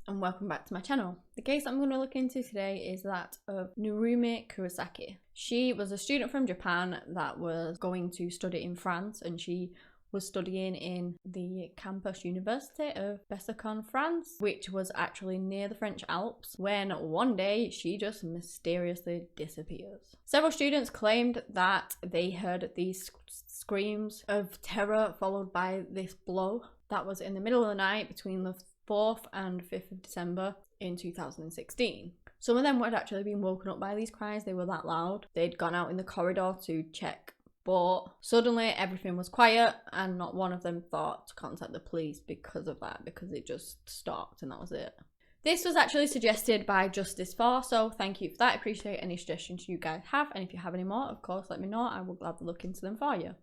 and welcome back to my channel. The case I'm going to look into today is that of Narumi Kurosaki. She was a student from Japan that was going to study in France, and she was studying in the campus university of Besançon, France, which was actually near the French Alps, when one day she just mysteriously disappears. Several students claimed that they heard these screams of terror followed by this blow that was in the middle of the night between the 4th and 5th of December in 2016. Some of them had actually been woken up by these cries, they were that loud. They'd gone out in the corridor to check, but suddenly everything was quiet and not one of them thought to contact the police because of that, because it just stopped and that was it. This was actually suggested by Justice For, so thank you for that. I appreciate any suggestions you guys have, and if you have any more, of course let me know. I will gladly look into them for you.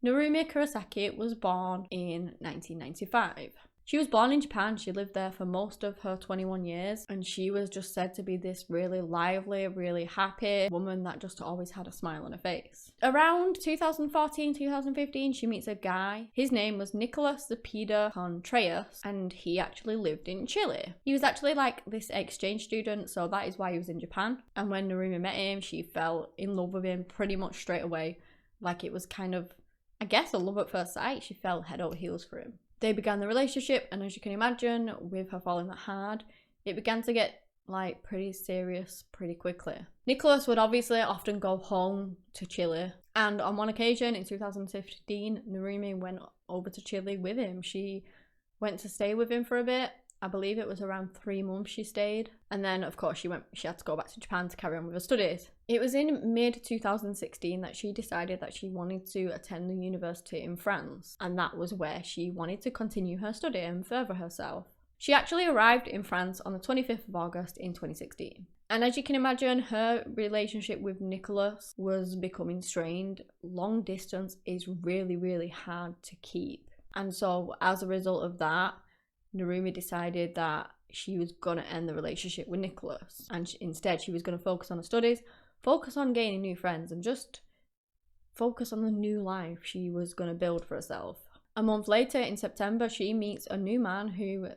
Narumi Kurosaki was born in 1995. She was born in Japan. She lived there for most of her 21 years, and she was just said to be this really lively, really happy woman that just always had a smile on her face. Around 2014-2015, she meets a guy. His name was Nicolas Zepeda Contreras, and he actually lived in Chile. He was actually like this exchange student, so that is why he was in Japan. And when Narumi met him, she fell in love with him pretty much straight away. Like it was kind of, I guess, a love at first sight. She fell head over heels for him. They began the relationship, and as you can imagine, with her falling that hard, it began to get like pretty serious pretty quickly. Nicholas would obviously often go home to Chile, and on one occasion in 2015, Narumi went over to Chile with him. She went to stay with him for a bit. I believe it was around 3 months she stayed, and then of course she had to go back to Japan to carry on with her studies. It was in mid-2016 that she decided that she wanted to attend the university in France, and that was where she wanted to continue her study and further herself. She actually arrived in France on the 25th of August in 2016. And as you can imagine, her relationship with Nicholas was becoming strained. Long distance is really, really hard to keep. And so as a result of that, Narumi decided that she was going to end the relationship with Nicholas, and instead she was going to focus on her studies, focus on gaining new friends, and just focus on the new life she was going to build for herself. A month later, in September, she meets a new man who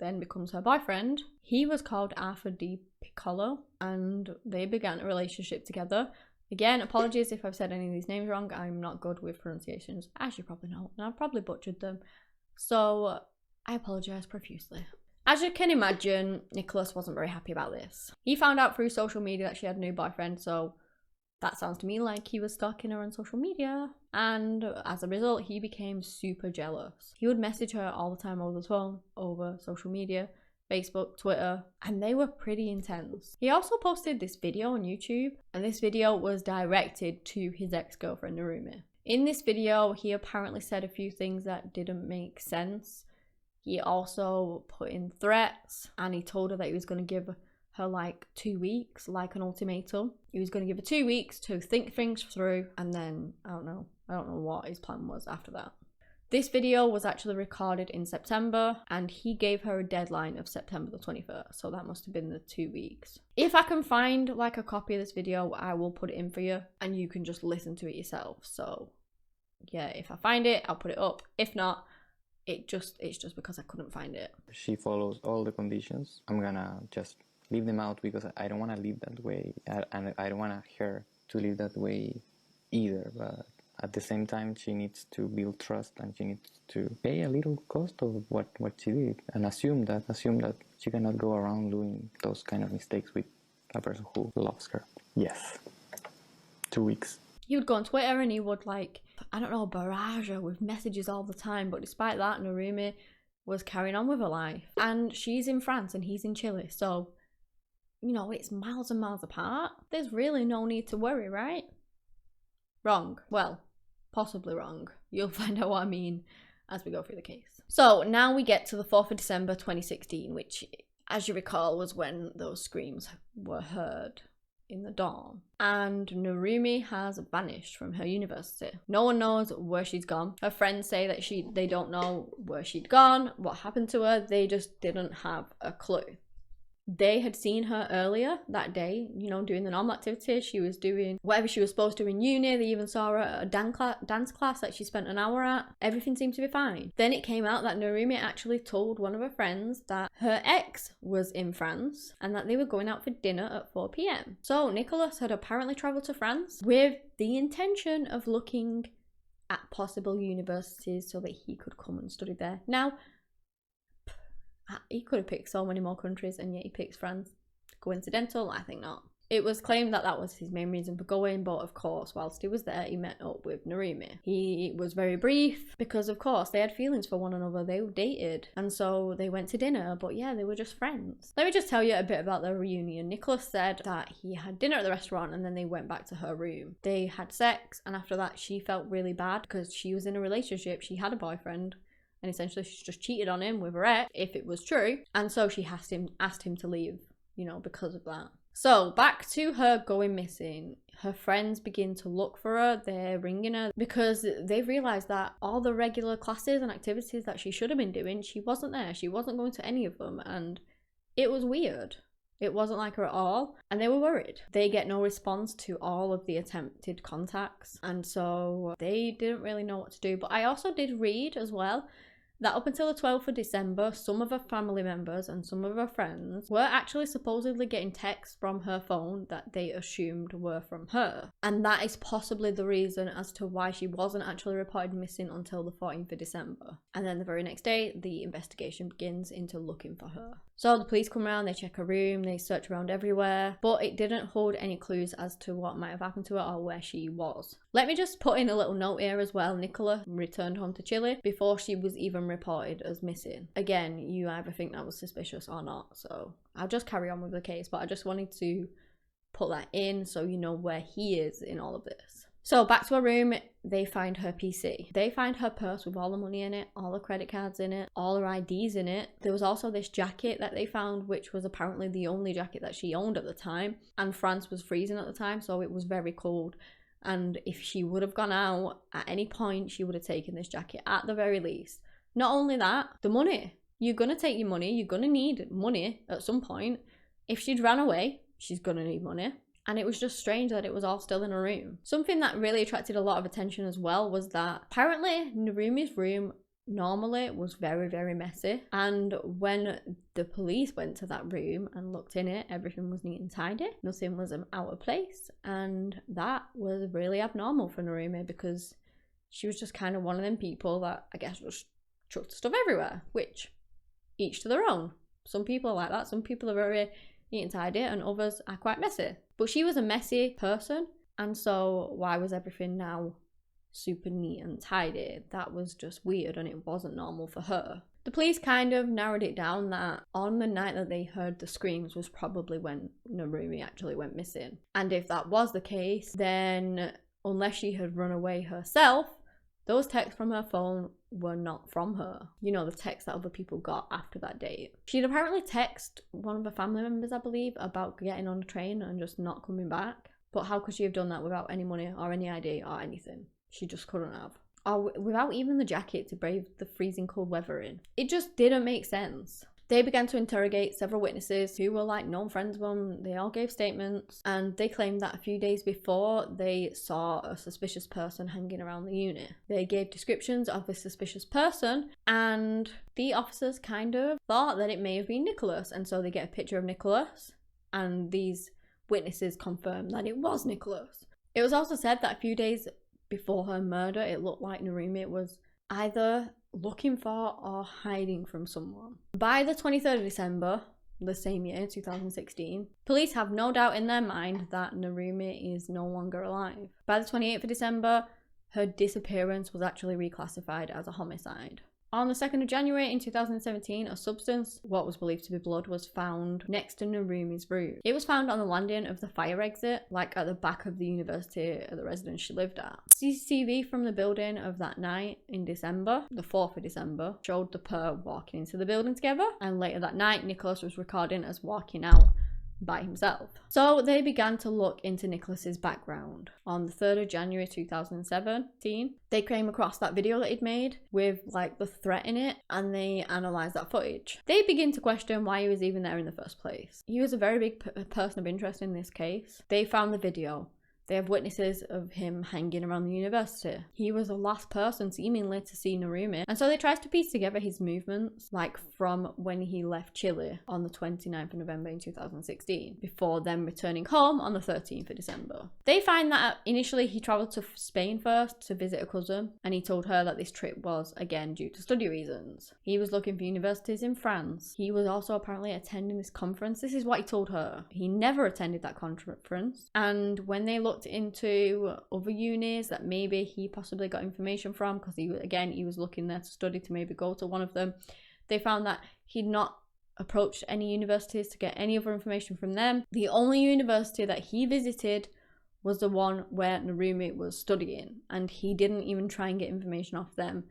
then becomes her boyfriend. He was called Arthur Di Piccolo, and they began a relationship together. Again, apologies if I've said any of these names wrong. I'm not good with pronunciations, as you probably know, and I've probably butchered them. So I apologise profusely. As you can imagine, Nicholas wasn't very happy about this. He found out through social media that she had a new boyfriend, so that sounds to me like he was stalking her on social media. And as a result, he became super jealous. He would message her all the time over the phone, over social media, Facebook, Twitter, and they were pretty intense. He also posted this video on YouTube, and this video was directed to his ex-girlfriend Narumi. In this video, he apparently said a few things that didn't make sense. He also put in threats, and he told her that he was going to give her like 2 weeks, like an ultimatum. He was going to give her 2 weeks to think things through, and then I don't know what his plan was after that. This video was actually recorded in September, and he gave her a deadline of September the 21st, so that must have been the 2 weeks. If I can find like a copy of this video, I will put it in for you, and you can just listen to it yourself. So yeah, if I find it, I'll put it up. If not, it's just because I couldn't find it. She follows all the conditions. I'm gonna just leave them out because I don't want to live that way, and I don't want her to live that way either. But at the same time, she needs to build trust, and she needs to pay a little cost of what she did, and assume that she cannot go around doing those kind of mistakes with a person who loves her. Yes, 2 weeks. He would go on Twitter and he would like, I don't know, barrage her with messages all the time. But despite that, Narumi was carrying on with her life. And she's in France and he's in Chile. So, you know, it's miles and miles apart. There's really no need to worry, right? Wrong. Well, possibly wrong. You'll find out what I mean as we go through the case. So now we get to the 4th of December 2016, which, as you recall, was when those screams were heard in the dawn. And Narumi has vanished from her university. No one knows where she's gone. Her friends say that they don't know where she'd gone, what happened to her. They just didn't have a clue. They had seen her earlier that day, you know, doing the normal activities. She was doing whatever she was supposed to in uni. They even saw her at a dance class that she spent an hour at. Everything seemed to be fine. Then it came out that Narumi actually told one of her friends that her ex was in France and that they were going out for dinner at 4 p.m. So Nicholas had apparently travelled to France with the intention of looking at possible universities so that he could come and study there. Now, he could have picked so many more countries and yet he picks France. Coincidental? I think not. It was claimed that that was his main reason for going, but of course, whilst he was there, he met up with Narumi. He was very brief because, of course, they had feelings for one another. They dated, and so they went to dinner, but yeah, they were just friends. Let me just tell you a bit about their reunion. Nicholas said that he had dinner at the restaurant and then they went back to her room. They had sex, and after that, she felt really bad because she was in a relationship. She had a boyfriend. And essentially she just cheated on him with her ex, if it was true. And so she asked him to leave, you know, because of that. So back to her going missing. Her friends begin to look for her. They're ringing her because they've realised that all the regular classes and activities that she should have been doing, she wasn't there. She wasn't going to any of them. And it was weird. It wasn't like her at all, and they were worried. They get no response to all of the attempted contacts, and so they didn't really know what to do. But I also did read as well that up until the 12th of December, some of her family members and some of her friends were actually supposedly getting texts from her phone that they assumed were from her. And that is possibly the reason as to why she wasn't actually reported missing until the 14th of December. And then the very next day, the investigation begins into looking for her. So the police come around, they check her room, they search around everywhere, but it didn't hold any clues as to what might have happened to her or where she was. Let me just put in a little note here as well. Nicola returned home to Chile before she was even reported as missing. Again, you either think that was suspicious or not, so I'll just carry on with the case, but I just wanted to put that in so you know where he is in all of this. So back to her room, they find her PC. They find her purse with all the money in it, all the credit cards in it, all her IDs in it. There was also this jacket that they found, which was apparently the only jacket that she owned at the time. And France was freezing at the time, so it was very cold. And if she would have gone out at any point, she would have taken this jacket at the very least. Not only that, the money. You're going to take your money. You're going to need money at some point. If she'd ran away, she's going to need money. And it was just strange that it was all still in her room. Something that really attracted a lot of attention as well was that apparently Narumi's room normally was very, very messy. And when the police went to that room and looked in it, everything was neat and tidy. Nothing was out of place. And that was really abnormal for Narumi because she was just kind of one of them people that I guess just chucked stuff everywhere, which each to their own. Some people are like that. Some people are very neat and tidy and others are quite messy. But she was a messy person, and so why was everything now super neat and tidy? That was just weird and it wasn't normal for her. The police kind of narrowed it down that on the night that they heard the screams was probably when Narumi actually went missing. And if that was the case, then unless she had run away herself, those texts from her phone were not from her. You know, the texts that other people got after that date. She'd apparently texted one of her family members, I believe, about getting on a train and just not coming back. But how could she have done that without any money or any ID or anything? She just couldn't have. Or without even the jacket to brave the freezing cold weather in. It just didn't make sense. They began to interrogate several witnesses who were like known friends of them. They all gave statements and they claimed that a few days before they saw a suspicious person hanging around the unit. They gave descriptions of the suspicious person and the officers kind of thought that it may have been Nicholas, and so they get a picture of Nicholas and these witnesses confirmed that it was Nicholas. It was also said that a few days before her murder, it looked like Narumi was either looking for or hiding from someone. By the 23rd of December, the same year, 2016, police have no doubt in their mind that Narumi is no longer alive. By the 28th of December, her disappearance was actually reclassified as a homicide. On the 2nd of January in 2017, a substance, what was believed to be blood, was found next to Narumi's room. It was found on the landing of the fire exit, like at the back of the university at the residence she lived at. CCTV from the building of that night in December, the 4th of December, showed the pair walking into the building together, and later that night, Nicholas was recording as walking out by himself. So they began to look into Nicholas's background. On the 3rd of January 2017, they came across that video that he'd made with like the threat in it, and they analysed that footage. They begin to question why he was even there in the first place. He was a very big person of interest in this case. They found the video. They have witnesses of him hanging around the university. He was the last person seemingly to see Narumi. And so they tried to piece together his movements, like from when he left Chile on the 29th of November in 2016, before then returning home on the 13th of December. They find that initially he travelled to Spain first to visit a cousin, and he told her that this trip was, again, due to study reasons. He was looking for universities in France. He was also apparently attending this conference. This is what he told her. He never attended that conference. And when they looked into other unis that maybe he possibly got information from, because he was looking there to study, to maybe go to one of them, they found that he'd not approached any universities to get any other information from them. The only university that he visited was the one where Narumi was studying, and he didn't even try and get information off them,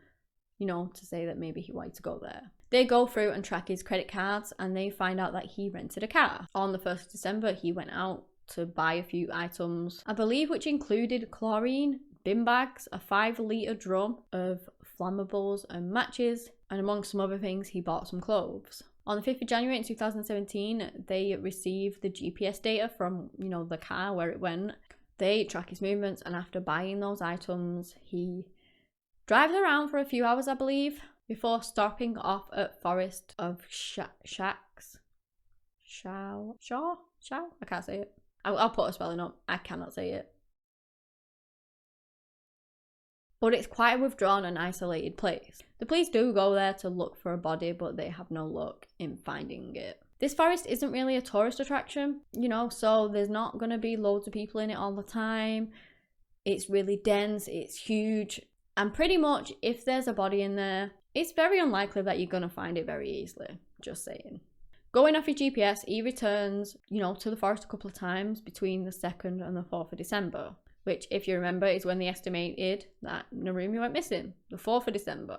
you know, to say that maybe he wanted to go there. They go through and track his credit cards, and they find out that he rented a car. On the 1st of December, he went out to buy a few items, I believe, which included chlorine, bin bags, a 5-litre drum of flammables and matches, and among some other things, he bought some clothes. On the 5th of January in 2017, they received the GPS data from, you know, the car where it went. They track his movements, and after buying those items, he drives around for a few hours, I believe, before stopping off at Forest of Shacks. Shaw? I can't say it. I'll put a spelling up. I cannot say it. But it's quite a withdrawn and isolated place. The police do go there to look for a body, but they have no luck in finding it. This forest isn't really a tourist attraction, you know, so there's not going to be loads of people in it all the time. It's really dense, it's huge, and pretty much if there's a body in there, it's very unlikely that you're going to find it very easily, just saying. Going off his GPS, he returns, you know, to the forest a couple of times between the 2nd and the 4th of December, which, if you remember, is when they estimated that Narumi went missing, the 4th of December.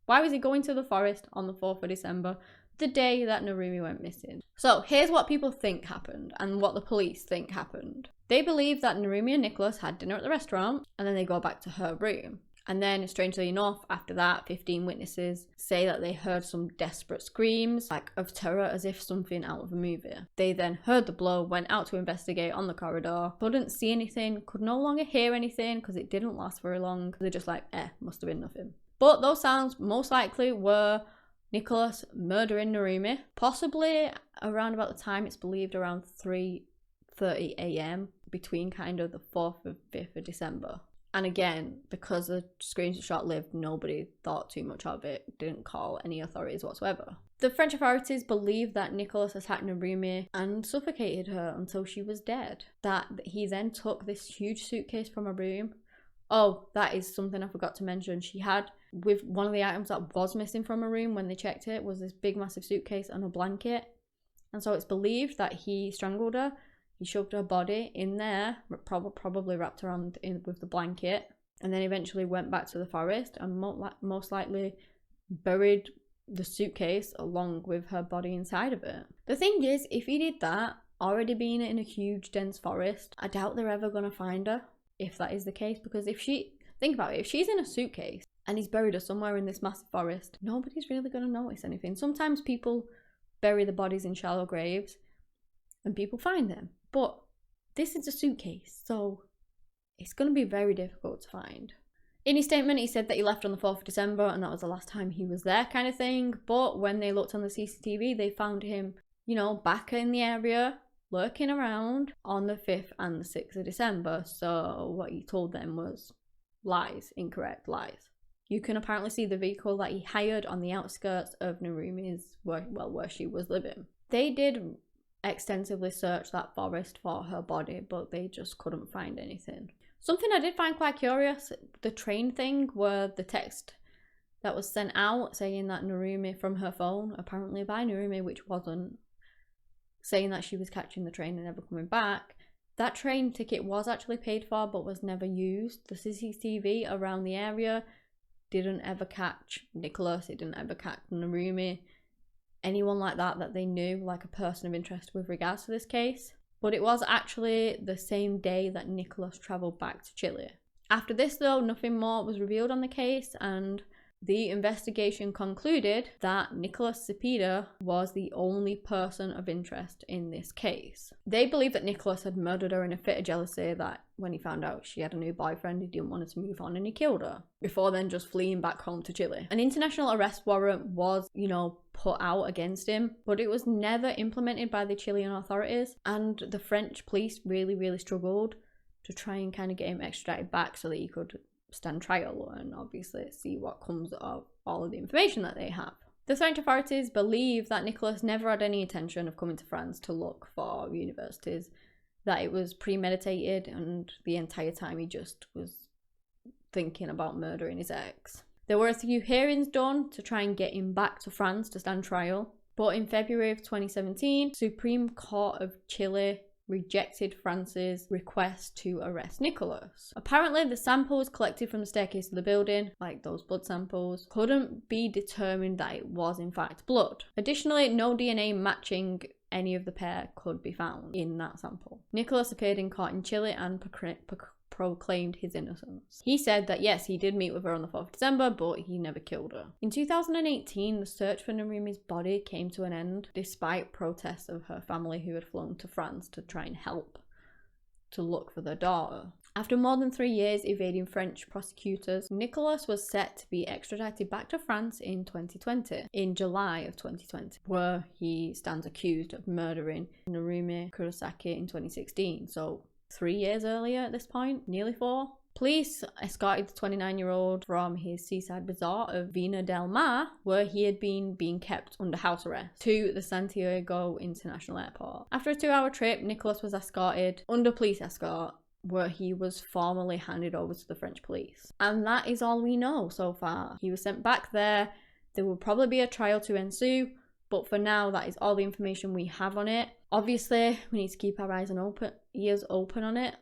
Why was he going to the forest on the 4th of December, the day that Narumi went missing? So here's what people think happened and what the police think happened. They believe that Narumi and Nicholas had dinner at the restaurant, and then they go back to her room. And then, strangely enough, after that, 15 witnesses say that they heard some desperate screams, like of terror, as if something out of a movie. They then heard the blow, went out to investigate on the corridor, couldn't see anything, could no longer hear anything because it didn't last very long. They're just like, must have been nothing. But those sounds most likely were Nicholas murdering Narumi, possibly around about the time, it's believed, around 3:30 a.m. between kind of the 4th and 5th of December. And again, because the screams were short-lived, nobody thought too much of it, didn't call any authorities whatsoever. The French authorities believe that Nicholas attacked Narumi and suffocated her until she was dead. That he then took this huge suitcase from her room. Oh, that is something I forgot to mention. She had, with one of the items that was missing from her room when they checked it, was this big massive suitcase and a blanket. And so it's believed that he strangled her. He shoved her body in there, probably wrapped around with the blanket, and then eventually went back to the forest and most likely buried the suitcase along with her body inside of it. The thing is, if he did that, already being in a huge dense forest, I doubt they're ever going to find her, if that is the case, because think about it, if she's in a suitcase and he's buried her somewhere in this massive forest, nobody's really going to notice anything. Sometimes people bury the bodies in shallow graves and people find them. But this is a suitcase, so it's going to be very difficult to find. In his statement, he said that he left on the 4th of December and that was the last time he was there, kind of thing. But when they looked on the CCTV, they found him, you know, back in the area, lurking around on the 5th and the 6th of December. So what he told them was lies, incorrect lies. You can apparently see the vehicle that he hired on the outskirts of Narumi's, where she was living. They did extensively search that forest for her body, but they just couldn't find anything. Something I did find quite curious, the train thing, where the text that was sent out saying that Narumi, from her phone, apparently by Narumi, which wasn't, saying that she was catching the train and never coming back. That train ticket was actually paid for but was never used. The CCTV around the area didn't ever catch Nicholas, it didn't ever catch Narumi anyone like that they knew, like a person of interest with regards to this case. But it was actually the same day that Nicholas travelled back to Chile. After this though, nothing more was revealed on the case, and the investigation concluded that Nicholas Cepeda was the only person of interest in this case. They believed that Nicholas had murdered her in a fit of jealousy, that when he found out she had a new boyfriend, he didn't want her to move on and he killed her, before then just fleeing back home to Chile. An international arrest warrant was, put out against him, but it was never implemented by the Chilean authorities, and the French police really struggled to try and kind of get him extradited back so that he could stand trial and obviously see what comes of all of the information that they have. The French authorities believe that Nicholas never had any intention of coming to France to look for universities, that it was premeditated, and the entire time he just was thinking about murdering his ex. There were a few hearings done to try and get him back to France to stand trial, but in February of 2017, Supreme Court of Chile rejected France's request to arrest Nicholas. Apparently, the samples collected from the staircase of the building, like those blood samples, couldn't be determined that it was in fact blood. Additionally, no DNA matching any of the pair could be found in that sample. Nicholas appeared in court in Chile and proclaimed his innocence. He said that yes, he did meet with her on the 4th of December, but he never killed her. In 2018, the search for Narumi's body came to an end, despite protests of her family who had flown to France to try and help to look for their daughter. After more than 3 years evading French prosecutors, Nicholas was set to be extradited back to France in 2020, in July of 2020, where he stands accused of murdering Narumi Kurosaki in 2016. So 3 years earlier at this point, nearly 4. Police escorted the 29-year-old from his seaside resort of Vina del Mar, where he had been being kept under house arrest, to the Santiago International Airport. After a 2-hour trip, Nicholas was escorted under police escort, where he was formally handed over to the French police. And that is all we know so far. He was sent back there. There will probably be a trial to ensue, but for now, that is all the information we have on it. Obviously, we need to keep our eyes and ears open on it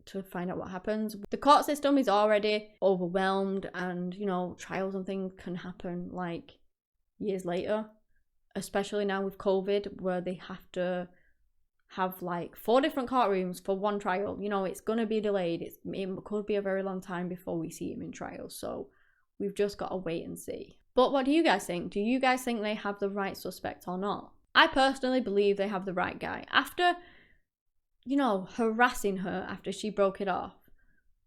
to find out what happens. The court system is already overwhelmed, and trials and things can happen like years later, especially now with COVID, where they have to have like 4 different courtrooms for one trial. It's going to be delayed. It could be a very long time before we see him in trial, so we've just got to wait and see. But what do you guys think? Do you guys think they have the right suspect or not? I personally believe they have the right guy. After, harassing her after she broke it off,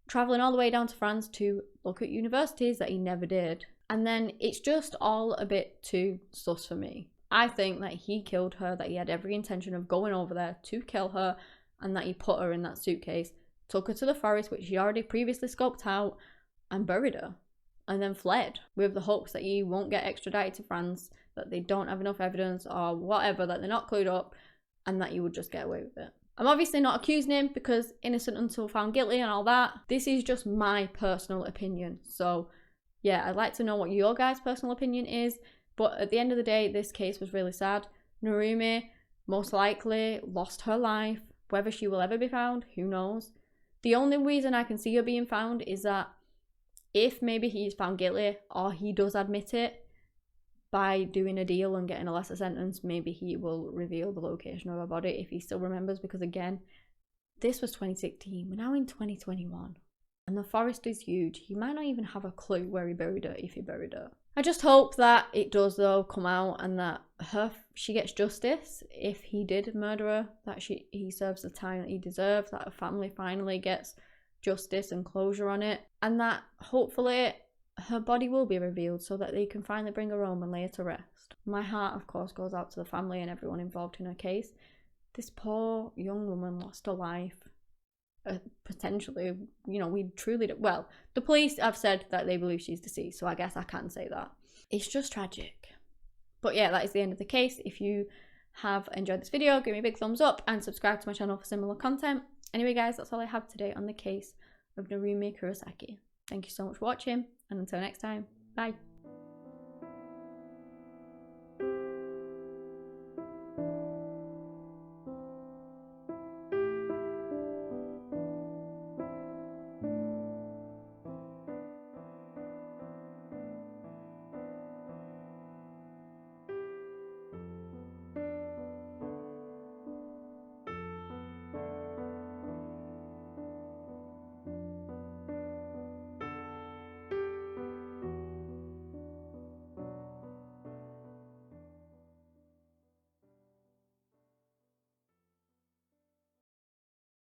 traveling all the way down to France to look at universities that he never did, and then it's just all a bit too sus for me. I think that he killed her, that he had every intention of going over there to kill her, and that he put her in that suitcase, took her to the forest, which he already previously scoped out, and buried her, and then fled with the hopes that he won't get extradited to France, that they don't have enough evidence or whatever, that they're not clued up, and that he would just get away with it. I'm obviously not accusing him, because innocent until found guilty and all that. This is just my personal opinion. So yeah, I'd like to know what your guys' personal opinion is. But at the end of the day, this case was really sad. Narumi most likely lost her life. Whether she will ever be found, who knows? The only reason I can see her being found is that if maybe he's found guilty, or he does admit it, by doing a deal and getting a lesser sentence, maybe he will reveal the location of her body if he still remembers, because again, this was 2016. We're now in 2021. And the forest is huge. He might not even have a clue where he buried her, if he buried her. I just hope that it does though come out, and that she gets justice if he did murder her, that he serves the time that he deserves, that her family finally gets justice and closure on it, and that hopefully her body will be revealed so that they can finally bring her home and lay her to rest. My heart, of course, goes out to the family and everyone involved in her case. This poor young woman lost her life. Potentially, we truly do. Well, the police have said that they believe she's deceased, so I guess I can say that. It's just tragic. But yeah, that is the end of the case. If you have enjoyed this video, give me a big thumbs up and subscribe to my channel for similar content. Anyway guys, that's all I have today on the case of Narumi Kurosaki. Thank you so much for watching, and until next time, bye.